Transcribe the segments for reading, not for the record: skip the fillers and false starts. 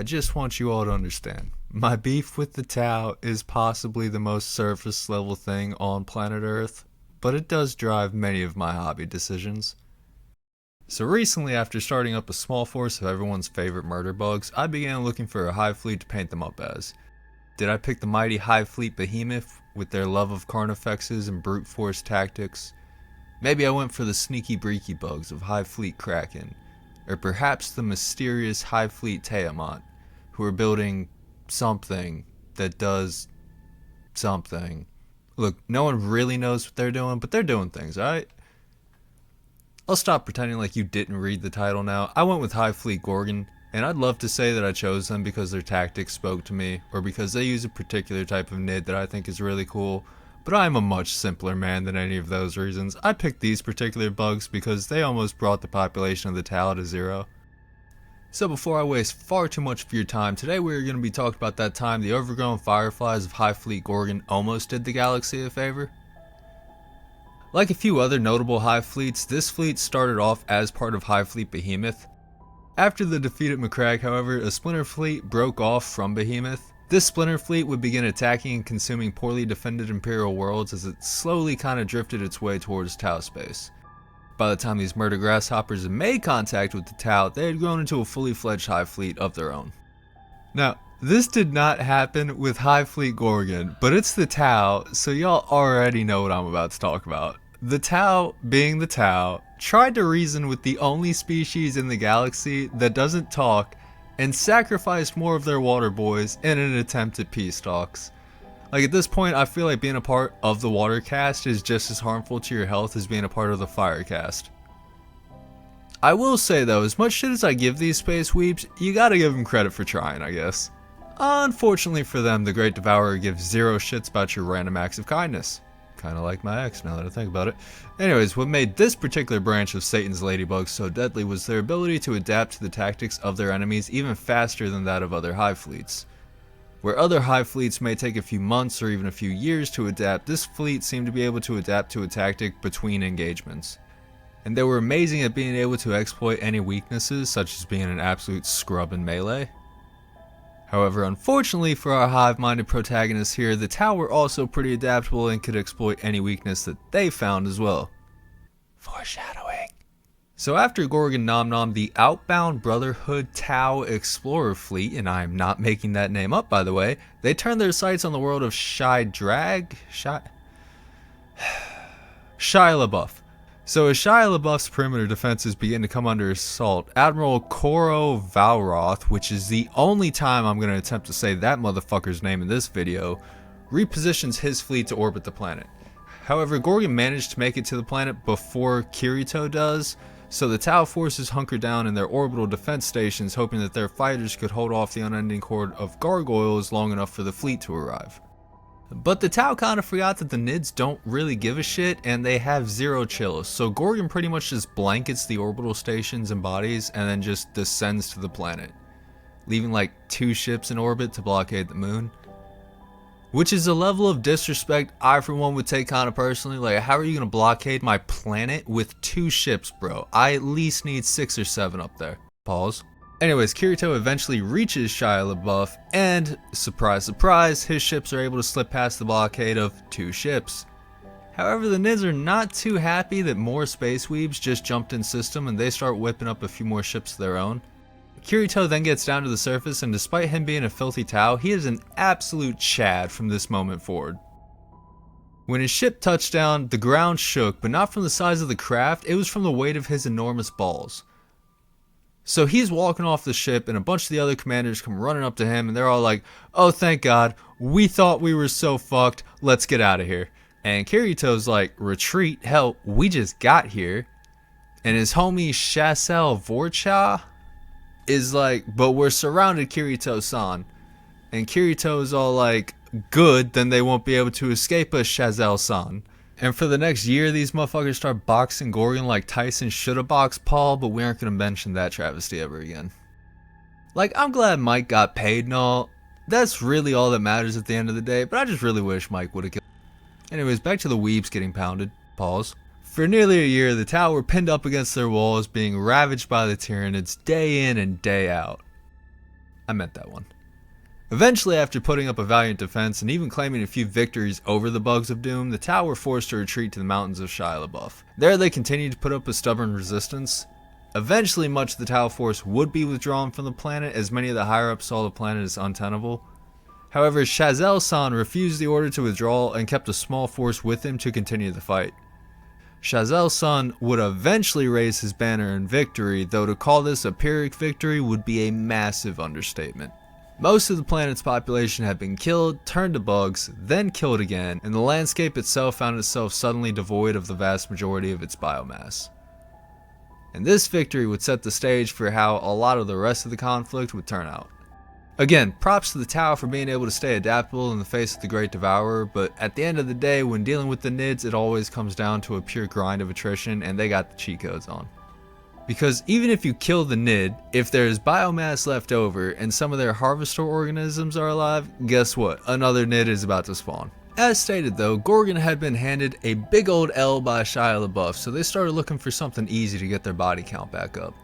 I just want you all to understand. My beef with the Tau is possibly the most surface level thing on planet Earth, but it does drive many of my hobby decisions. So recently, after starting up a small force of everyone's favorite murder bugs, I began looking for a Hive Fleet to paint them up as. Did I pick the mighty Hive Fleet behemoth with their love of carnifexes and brute force tactics? Maybe I went for the sneaky breaky bugs of Hive Fleet Kraken, or perhaps the mysterious Hive Fleet Tiamat, who are building something that does something. Look, no one really knows what they're doing, but they're doing things, alright? I'll stop pretending like you didn't read the title now. I went with Hive Fleet Gorgon, and I'd love to say that I chose them because their tactics spoke to me, or because they use a particular type of nid that I think is really cool, but I am a much simpler man than any of those reasons. I picked these particular bugs because they almost brought the population of the Tau to 0. So before I waste far too much of your time, today we are going to be talking about that time the overgrown fireflies of Hive Fleet Gorgon almost did the galaxy a favor. Like a few other notable Hive Fleets, this fleet started off as part of Hive Fleet Behemoth. After the defeat at Macragge, however, a splinter fleet broke off from Behemoth. This splinter fleet would begin attacking and consuming poorly defended Imperial worlds as it slowly kind of drifted its way towards Tau space. By the time these murder grasshoppers had made contact with the Tau, they had grown into a fully fledged Hive Fleet of their own. Now, this did not happen with Hive Fleet Gorgon, but it's the Tau, so y'all already know what I'm about to talk about. The Tau, being the Tau, tried to reason with the only species in the galaxy that doesn't talk and sacrificed more of their water boys in an attempt at peace talks. Like at this point, I feel like being a part of the water caste is just as harmful to your health as being a part of the fire caste. I will say though, as much shit as I give these space weeps, you gotta give them credit for trying, I guess. Unfortunately for them, the Great Devourer gives zero shits about your random acts of kindness. Kinda like my ex, now that I think about it. Anyways, what made this particular branch of Satan's ladybugs so deadly was their ability to adapt to the tactics of their enemies even faster than that of other Hive Fleets. Where other Hive Fleets may take a few months or even a few years to adapt, this fleet seemed to be able to adapt to a tactic between engagements. And they were amazing at being able to exploit any weaknesses, such as being an absolute scrub in melee. However, unfortunately for our hive-minded protagonists here, the Tau were also pretty adaptable and could exploit any weakness that they found as well. Foreshadowing. So after Gorgon Nom Nom, the outbound Brotherhood Tau Explorer Fleet, and I am not making that name up by the way, they turned their sights on the world of Sha'draig? Shia LaBeouf. So as Shia LaBeouf's perimeter defenses begin to come under assault, Admiral Kor'O'Valroth, which is the only time I'm going to attempt to say that motherfucker's name in this video, repositions his fleet to orbit the planet. However, Gorgon managed to make it to the planet before Kirito does, so the Tau forces hunker down in their orbital defense stations, hoping that their fighters could hold off the unending horde of gargoyles long enough for the fleet to arrive. But the Tau kinda forgot that the Nids don't really give a shit and they have zero chill, so Gorgon pretty much just blankets the orbital stations and bodies and then just descends to the planet, leaving like 2 ships in orbit to blockade the moon. Which is a level of disrespect I for one would take kinda personally. Like, how are you gonna blockade my planet with 2 ships, bro? I at least need 6 or 7 up there. Pause. Anyways, Kirito eventually reaches Shia LaBeouf, and surprise surprise, his ships are able to slip past the blockade of 2 ships. However, the Nids are not too happy that more space weebs just jumped in system and they start whipping up a few more ships of their own. Kirito then gets down to the surface, and despite him being a filthy Tau, he is an absolute Chad from this moment forward. When his ship touched down, the ground shook, but not from the size of the craft, it was from the weight of his enormous balls. So he's walking off the ship, and a bunch of the other commanders come running up to him, and they're all like, "Oh, thank God, we thought we were so fucked, let's get out of here." And Kirito's like, "Retreat, hell, we just got here." And his homie Shas'el Vorcah is like, "But we're surrounded, Kirito-san." And Kirito's all like, "Good, then they won't be able to escape us, Shas'el-san." And for the next year, these motherfuckers start boxing Gorgon like Tyson shoulda boxed Paul, but we aren't gonna mention that travesty ever again. Like, I'm glad Mike got paid and all. That's really all that matters at the end of the day, but I just really wish Mike would've killed. Anyways, back to the weebs getting pounded. Pause. For nearly a year, the Tau were pinned up against their walls, being ravaged by the Tyranids day in and day out. I meant that one. Eventually, after putting up a valiant defense and even claiming a few victories over the Bugs of Doom, the Tau were forced to retreat to the mountains of Sha'draig. There they continued to put up a stubborn resistance. Eventually, much of the Tau force would be withdrawn from the planet, as many of the higher-ups saw the planet as untenable. However, Shas'el refused the order to withdraw and kept a small force with him to continue the fight. Shas'el would eventually raise his banner in victory, though to call this a Pyrrhic victory would be a massive understatement. Most of the planet's population had been killed, turned to bugs, then killed again, and the landscape itself found itself suddenly devoid of the vast majority of its biomass. And this victory would set the stage for how a lot of the rest of the conflict would turn out. Again, props to the Tau for being able to stay adaptable in the face of the Great Devourer, but at the end of the day, when dealing with the Nids, it always comes down to a pure grind of attrition, and they got the cheat codes on. Because even if you kill the Nid, if there's biomass left over and some of their harvester organisms are alive, guess what? Another Nid is about to spawn. As stated though, Gorgon had been handed a big old L by Shia LaBeouf, so they started looking for something easy to get their body count back up.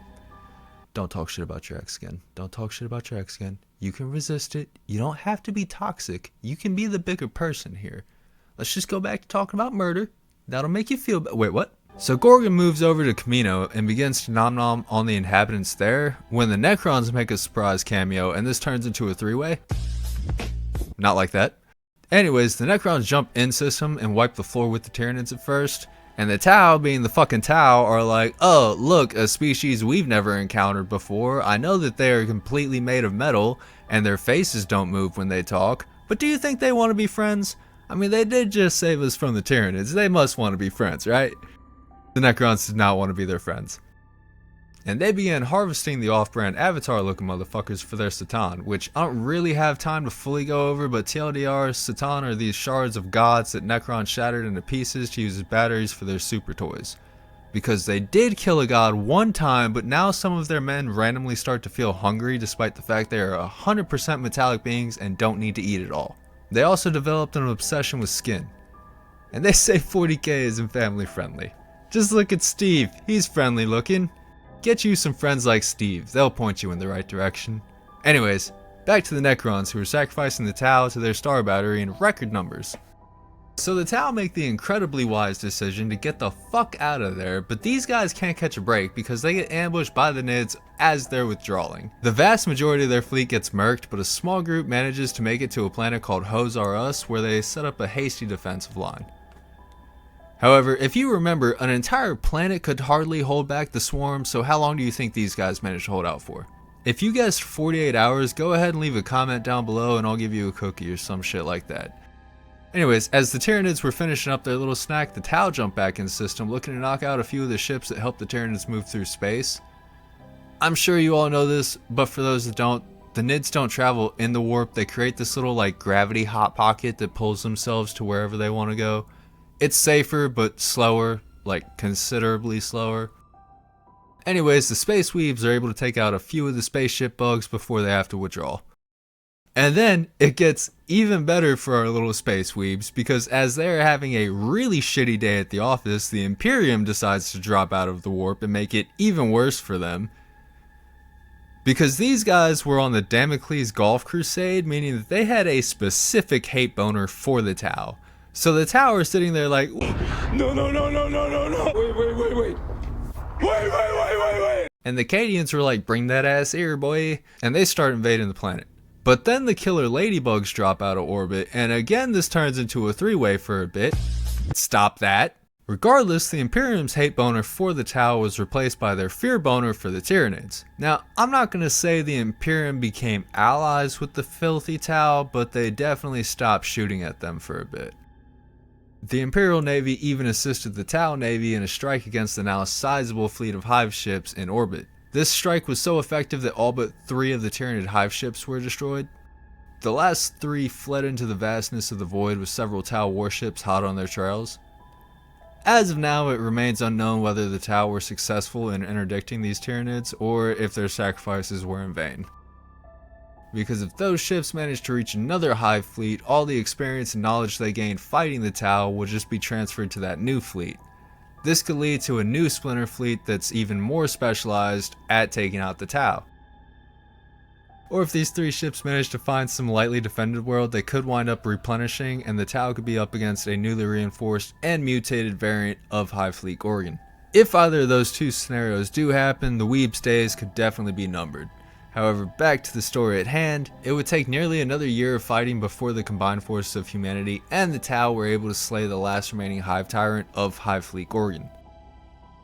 Don't talk shit about your ex skin. Don't talk shit about your ex skin. You can resist it. You don't have to be toxic. You can be the bigger person here. Let's just go back to talking about murder. That'll make you feel better. Wait, what? So Gorgon moves over to Camino and begins to nom-nom on the inhabitants there, when the Necrons make a surprise cameo and this turns into a three-way. Not like that. Anyways, the Necrons jump in system and wipe the floor with the Tyranids at first, and the Tau, being the fucking Tau, are like, oh, look, a species we've never encountered before. I know that they are completely made of metal, and their faces don't move when they talk, but do you think they want to be friends? I mean, they did just save us from the Tyranids. They must want to be friends, right? The Necrons did not want to be their friends. And they began harvesting the off-brand avatar-looking motherfuckers for their Satan, which I don't really have time to fully go over, but TLDR, Satan are these shards of gods that Necron shattered into pieces to use as batteries for their super toys. Because they did kill a god one time, but now some of their men randomly start to feel hungry despite the fact they are 100% metallic beings and don't need to eat at all. They also developed an obsession with skin. And they say 40k isn't family friendly. Just look at Steve, he's friendly looking. Get you some friends like Steve, they'll point you in the right direction. Anyways, back to the Necrons who are sacrificing the Tau to their star battery in record numbers. So the Tau make the incredibly wise decision to get the fuck out of there, but these guys can't catch a break because they get ambushed by the Nids as they're withdrawing. The vast majority of their fleet gets murked, but a small group manages to make it to a planet called Hos R Us where they set up a hasty defensive line. However, if you remember, an entire planet could hardly hold back the swarm, so how long do you think these guys managed to hold out for? If you guessed 48 hours, go ahead and leave a comment down below and I'll give you a cookie or some shit like that. Anyways, as the Tyranids were finishing up their little snack, the Tau jumped back in the system, looking to knock out a few of the ships that helped the Tyranids move through space. I'm sure you all know this, but for those that don't, the Nids don't travel in the warp. They create this little like gravity hot pocket that pulls themselves to wherever they want to go. It's safer, but slower, like considerably slower. Anyways, the Space Weaves are able to take out a few of the spaceship bugs before they have to withdraw. And then it gets even better for our little Space Weebs, because as they're having a really shitty day at the office, the Imperium decides to drop out of the warp and make it even worse for them. Because these guys were on the Damocles Golf Crusade, meaning that they had a specific hate boner for the Tau. So the Tau are sitting there like, no, wait. And the Cadians were like, bring that ass here, boy. And they start invading the planet. But then the killer ladybugs drop out of orbit, and again this turns into a three-way for a bit. Stop that. Regardless, the Imperium's hate boner for the Tau was replaced by their fear boner for the Tyranids. Now, I'm not going to say the Imperium became allies with the filthy Tau, but they definitely stopped shooting at them for a bit. The Imperial Navy even assisted the Tau Navy in a strike against the now sizable fleet of Hive ships in orbit. This strike was so effective that all but 3 of the Tyranid Hive ships were destroyed. The last 3 fled into the vastness of the void with several Tau warships hot on their trails. As of now, it remains unknown whether the Tau were successful in interdicting these Tyranids or if their sacrifices were in vain. Because if those ships managed to reach another Hive fleet, all the experience and knowledge they gained fighting the Tau would just be transferred to that new fleet. This could lead to a new splinter fleet that's even more specialized at taking out the Tau. Or if these 3 ships manage to find some lightly defended world, they could wind up replenishing and the Tau could be up against a newly reinforced and mutated variant of Hive Fleet Gorgon. If either of those 2 scenarios do happen, the Weeb's days could definitely be numbered. However, back to the story at hand, it would take nearly another year of fighting before the combined forces of humanity and the Tau were able to slay the last remaining Hive Tyrant of Hive Fleet Gorgon.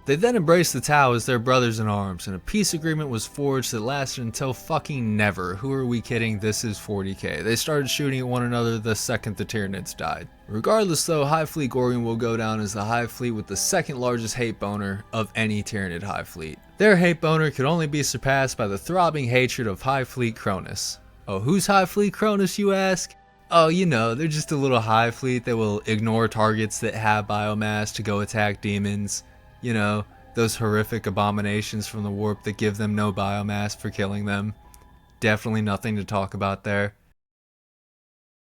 They then embraced the Tau as their brothers in arms, and a peace agreement was forged that lasted until fucking never. Who are we kidding? This is 40k. They started shooting at one another the second the Tyranids died. Regardless though, Hive Fleet Gorgon will go down as the Hive Fleet with the 2nd largest hate boner of any Tyranid Hive Fleet. Their hate boner could only be surpassed by the throbbing hatred of Hive Fleet Kronos. Oh, who's Hive Fleet Kronos, you ask? Oh, you know, they're just a little Hive Fleet that will ignore targets that have biomass to go attack demons. You know, those horrific abominations from the warp that give them no biomass for killing them. Definitely nothing to talk about there.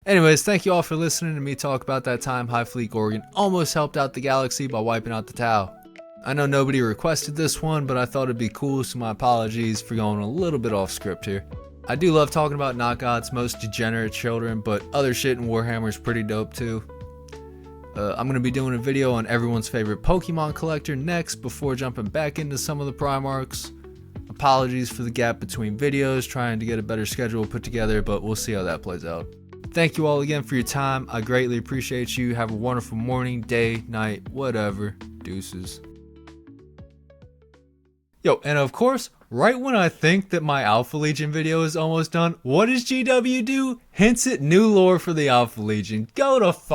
Anyways, thank you all for listening to me talk about that time Hive Fleet Gorgon almost helped out the galaxy by wiping out the Tau. I know nobody requested this one, but I thought it'd be cool, so my apologies for going a little bit off script here. I do love talking about not God's most degenerate children, but other shit in Warhammer is pretty dope too. I'm going to be doing a video on everyone's favorite Pokemon collector next before jumping back into some of the Primarchs. Apologies for the gap between videos, trying to get a better schedule put together, but we'll see how that plays out. Thank you all again for your time. I greatly appreciate you. Have a wonderful morning, day, night, whatever. Deuces. Yo, and of course, right when I think that my Alpha Legion video is almost done, what does GW do? Hints at new lore for the Alpha Legion. Go to fuck.